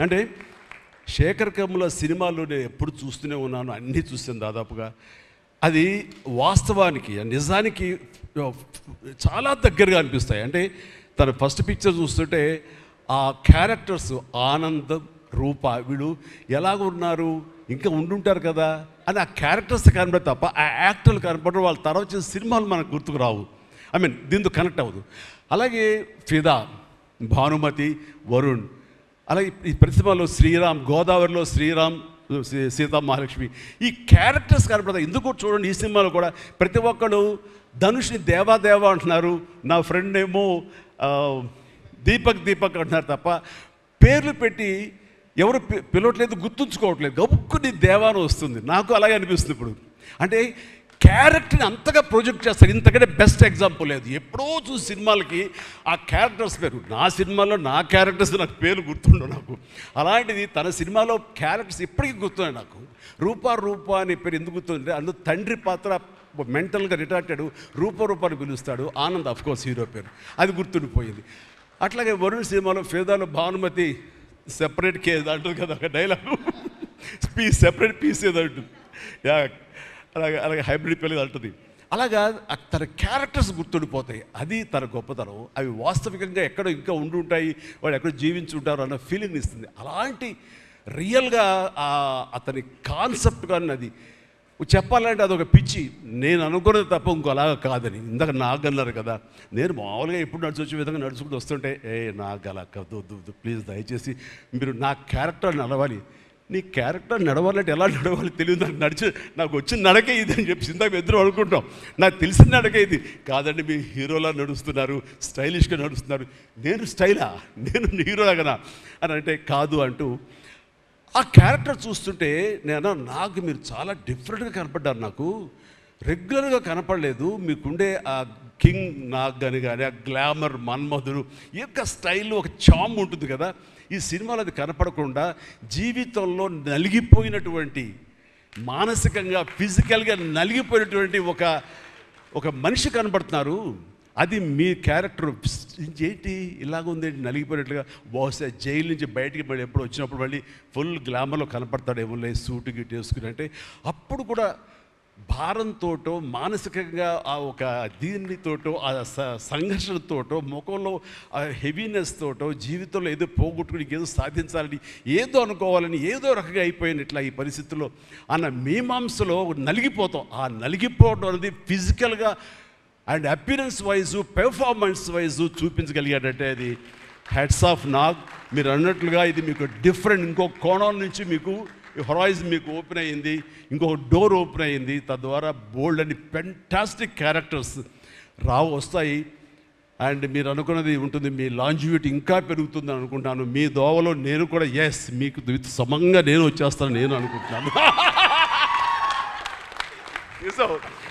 అంటే శేఖర్ కమ్ముల సినిమాలు నేను ఎప్పుడు చూస్తూనే ఉన్నాను, అన్నీ చూసాను దాదాపుగా. అది వాస్తవానికి నిజానికి చాలా దగ్గరగా అనిపిస్తాయి. అంటే తన ఫస్ట్ పిక్చర్ చూస్తుంటే ఆ క్యారెక్టర్స్ ఆనందం, రూప వీళ్ళు ఎలాగ ఉన్నారు, ఇంకా ఉండుంటారు కదా అని ఆ క్యారెక్టర్స్ కనపడే తప్ప ఆ యాక్టర్లు కనపడరు. వాళ్ళ తర్వాత చేసిన సినిమాలు మనకు గుర్తుకు రావు, దీంతో కనెక్ట్ అవ్వదు. అలాగే ఫిదా, భానుమతి, వరుణ్, అలాగే ఈ ప్రతిమలో శ్రీరామ్, గోదావరిలో శ్రీరామ్, సీతా మహాలక్ష్మి, ఈ క్యారెక్టర్స్ కనపడతాయి. ఎందుకు చూడండి, ఈ సినిమాలో కూడా ప్రతి ఒక్కరు ధనుష్ని దేవా అంటున్నారు, నా ఫ్రెండ్ ఏమో దీపక్ అంటున్నారు తప్ప పేర్లు పెట్టి ఎవరు పిలవట్లేదు, గుర్తుంచుకోవట్లేదు. గబుక్కుని దేవాను వస్తుంది. నాకు అలాగే అనిపిస్తుంది ఇప్పుడు. అంటే క్యారెక్టర్ని అంతగా ప్రొజెక్ట్ చేస్తారు. ఇంతకంటే బెస్ట్ ఎగ్జాంపుల్ లేదు. ఎప్పుడో చూసి సినిమాలకి ఆ క్యారెక్టర్స్ పేరు, నా సినిమాలో నా క్యారెక్టర్స్ నాకు పేరు గుర్తుండవు నాకు. అలాంటిది తన సినిమాలో క్యారెక్టర్స్ ఇప్పటికీ గుర్తున్నాయి నాకు. రూప అనే పేరు ఎందుకు గుర్తుంటే అందులో తండ్రి పాత్ర మెంటల్గా రిటార్టెడ్ రూపాన్ని పిలుస్తాడు. ఆనంద్ అఫ్కోర్స్ హీరో పేరు, అది గుర్తుండిపోయింది. అట్లాగే వరుణ్ సినిమాలో ఫిదాలో భానుమతి సెపరేట్ కేజ్ అంటుంది కదా ఒక డైలాగు, సెపరేట్ పీస్ ఏదో అంటుంది, అలాగే హైబ్రిడ్ పెళ్ళి అంటుంది. అలాగా తన క్యారెక్టర్స్ గుర్తుండిపోతాయి. అది తన గొప్పతనం. అవి వాస్తవికంగా ఎక్కడో ఇంకా ఉండుంటాయి, వాడు ఎక్కడో జీవించుంటారు అన్న ఫీలింగ్ ఇస్తుంది. అలాంటి రియల్గా అతని కాన్సెప్ట్ కానీ అది చెప్పాలంటే అదొక పిచ్చి. నేను అనుకున్నది తప్ప ఇంకోలాగా కాదని. ఇందాక నాకు అన్నారు కదా, నేను మామూలుగా ఎప్పుడు వచ్చే విధంగా నడుచుకుంటూ వస్తుంటే నాకు అలా వద్దు ప్లీజ్, దయచేసి మీరు నా క్యారెక్టర్ నడవాలి. నీ క్యారెక్టర్ నడవాలంటే ఎలా నడవాలి తెలియదు నాకు. నాకు వచ్చిన నడకే ఇది అని చెప్పి ఇందాక ఇద్దరు అనుకుంటాం. నాకు తెలిసిన నడకే ఇది కాదండి, మీ హీరోలా నడుస్తున్నారు, స్టైలిష్గా నడుస్తున్నారు. నేను స్టైలా, నేను హీరోలాగనా అని అంటే కాదు అంటూ ఆ క్యారెక్టర్ చూస్తుంటే నాకు మీరు చాలా డిఫరెంట్గా కనపడ్డారు. నాకు రెగ్యులర్గా కనపడలేదు. మీకుండే ఆ కింగ్ నాగ్ అని కానీ ఆ గ్లామర్ మన్మధుడు ఈ యొక్క స్టైల్లో ఒక చామ్ ఉంటుంది కదా, ఈ సినిమాలో అది కనపడకుండా జీవితంలో నలిగిపోయినటువంటి, మానసికంగా ఫిజికల్గా నలిగిపోయినటువంటి ఒక మనిషి కనపడుతున్నారు. అది మీ క్యారెక్టర్. ఏంటి ఇలాగుందేంటి నలిగిపోయినట్లుగా, బహుశా జైలు నుంచి బయటికి మళ్ళీ ఎప్పుడు వచ్చినప్పుడు మళ్ళీ ఫుల్ గ్లామర్లో కనపడతాడేమో సూటు గిట్ వేసుకుని. అంటే అప్పుడు కూడా భారంతోటో మానసికంగా ఆ ఒక దీనితోటో ఆ సంఘర్షణతోటో ముఖంలో ఆ హెవీనెస్ తోటో జీవితంలో ఏదో పోగొట్టుకుని ఏదో సాధించాలని ఏదో అనుకోవాలని ఏదో రకంగా అయిపోయినట్లా ఈ పరిస్థితుల్లో అన్న మీమాంసలో నలిగిపోతాం. ఆ నలిగిపోవడం అనేది ఫిజికల్గా and appearance wise performance wise చూపించగలిగాడంటే అది హెడ్స్ ఆఫ్ నాగ్. మీరు అన్నట్లుగా ఇది మీకు డిఫరెంట్, ఇంకో కోణం నుంచి మీకు హొరైజన్ మీకు ఓపెన్ అయ్యింది, ఇంకొక డోర్ ఓపెన్ అయ్యింది. తద్వారా బోల్డ్ అని ఫెంటాస్టిక్ క్యారెక్టర్స్ వస్తాయి. అండ్ మీరు అనుకున్నది ఉంటుంది, మీ లాంజివిటీ ఇంకా పెరుగుతుందని అనుకుంటున్నాను. మీ దోవలో నేను కూడా మీకు సమంగా నేను వచ్చేస్తాను నేను అనుకుంటున్నాను.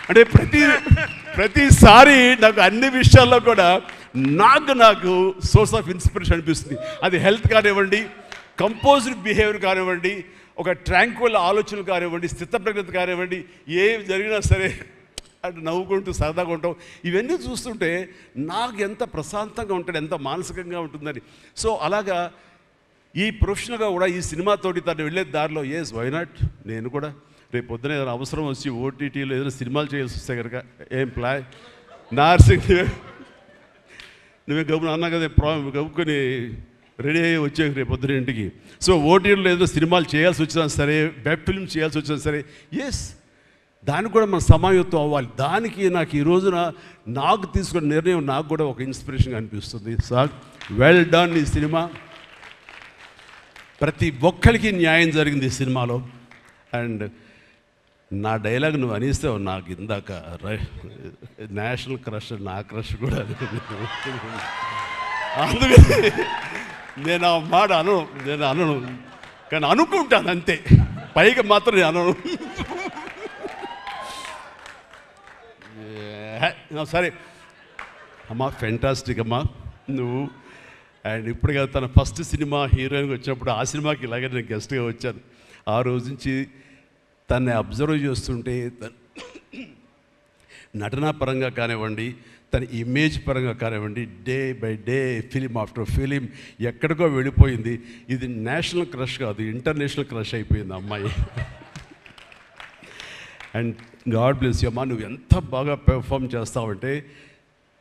అంటే ప్రతిసారి నాకు అన్ని విషయాల్లో కూడా నాకు సోర్స్ ఆఫ్ ఇన్స్పిరేషన్ అనిపిస్తుంది. అది హెల్త్ కానివ్వండి, కంపోజ్డ్ బిహేవియర్ కానివ్వండి, ఒక ట్రాంక్విల్ ఆలోచనలు కానివ్వండి, స్థితప్రజ్ఞత కానివ్వండి, ఏం జరిగినా సరే అంటే నవ్వుకుంటూ సరదాగా ఉంటాం. ఇవన్నీ చూస్తుంటే నాకు ఎంత ప్రశాంతంగా ఉంటాడు, ఎంత మానసికంగా ఉంటుందని. సో అలాగా ఈ ప్రొఫెషనల్గా కూడా ఈ సినిమాతోటి తను వెళ్ళే దారిలో వై నాట్ నేను కూడా రేపు పొద్దున ఏదైనా అవసరం వచ్చి ఓటీటీలో ఏదైనా సినిమాలు చేయాల్సి వస్తే కనుక ఏం ప్లాన్ నార్సింగ్ నువ్వే గబుని అన్నా కదా, గబుకొని రెడీ అయ్యి వచ్చే రేపు పొద్దున ఇంటికి. సో ఓటీటీలో ఏదైనా సినిమాలు చేయాల్సి వచ్చినా సరే, వెబ్ ఫిల్మ్ చేయాల్సి వచ్చినా సరే, దానికి కూడా మనం సమాయత్తం అవ్వాలి. దానికి నాకు ఈ రోజున నాకు తీసుకున్న నిర్ణయం నాకు కూడా ఒక ఇన్స్పిరేషన్గా అనిపిస్తుంది. Sir well done. ఈ సినిమా ప్రతి ఒక్కరికి న్యాయం జరిగింది ఈ సినిమాలో. అండ్ నా డైలాగ్ నువ్వు అనిస్తావు నాకు ఇందాక నేషనల్ క్రష్, నా క్రష్ కూడా అందుకని నేను ఆ మాట అనను కానీ అనుకుంటాను అంతే, పైకి మాత్రం నేను అనను. సరే అమ్మా, ఫెంటాస్టిక్ అమ్మా నువ్వు. అండ్ ఇప్పుడు కదా తన ఫస్ట్ సినిమా హీరోయిన్గా వచ్చినప్పుడు ఆ సినిమాకి ఇలాగే నేను గెస్ట్గా వచ్చాను. ఆ రోజు నుంచి తనని అబ్జర్వ్ చేస్తుంటే నటనా పరంగా కానివ్వండి, తన ఇమేజ్ పరంగా కానివ్వండి, day by day film after film ఎక్కడికో వెళ్ళిపోయింది. ఇది నేషనల్ క్రష్ కాదు, ఇంటర్నేషనల్ క్రష్ అయిపోయింది అమ్మాయి. అండ్ గాడ్ బ్లెస్ యూ అమ్మా, నువ్వు ఎంత బాగా పెర్ఫామ్ చేస్తావంటే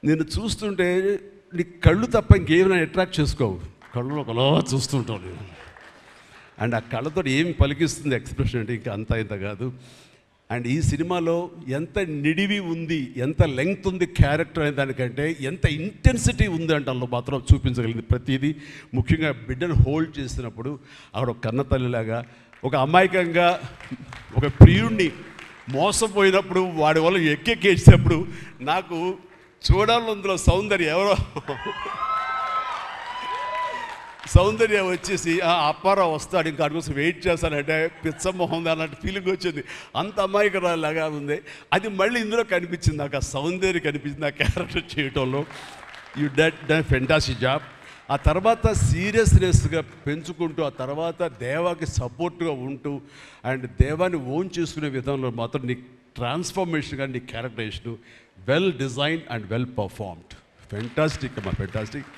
నేను చూస్తుంటే నీ కళ్ళు తప్ప ఇంకేమైనా అట్రాక్ట్ చేసుకోవు, కళ్ళు ఒకలా చూస్తుంటావు నేను. అండ్ ఆ కళ్ళతో ఏం పలికిస్తుంది ఎక్స్ప్రెషన్ అంటే ఇంకా అంత ఇంత కాదు. అండ్ ఈ సినిమాలో ఎంత నిడివి ఉంది, ఎంత లెంగ్త్ ఉంది క్యారెక్టర్ అనే దానికంటే ఎంత ఇంటెన్సిటీ ఉంది అంటే అందులో మాత్రం చూపించగలిగింది ప్రతిదీ. ముఖ్యంగా బిడ్డను హోల్డ్ చేసినప్పుడు ఆవిడ ఒక కన్న తల్లిలాగా, ఒక అమాయకంగా ఒక ప్రియుణ్ణి మోసపోయినప్పుడు వాడి వల్ల ఎక్కేసినప్పుడు నాకు చూడాలి అందులో సౌందర్య వచ్చేసి అప్పారావు వస్తాడు ఇంకా అటు కోసం వెయిట్ చేస్తానంటే పిచ్చమొహం అన్నట్టు ఫీలింగ్ వచ్చింది. అంత అమాయకురాలాగా ఉంది. అది మళ్ళీ ఇందులో కనిపించింది నాకు, ఆ సౌందర్య కనిపించింది ఆ క్యారెక్టర్ చేయటంలో. You done fantastic job. ఆ తర్వాత సీరియస్నెస్గా పెంచుకుంటూ, ఆ తర్వాత దేవాకి సపోర్ట్గా ఉంటూ అండ్ దేవాన్ని ఓన్ చేసుకునే విధంలో మాత్రం నీ ట్రాన్స్ఫర్మేషన్ కానీ నీ characterization well designed and well performed. Fantastic అమ్మా, ఫెంటాస్టిక్.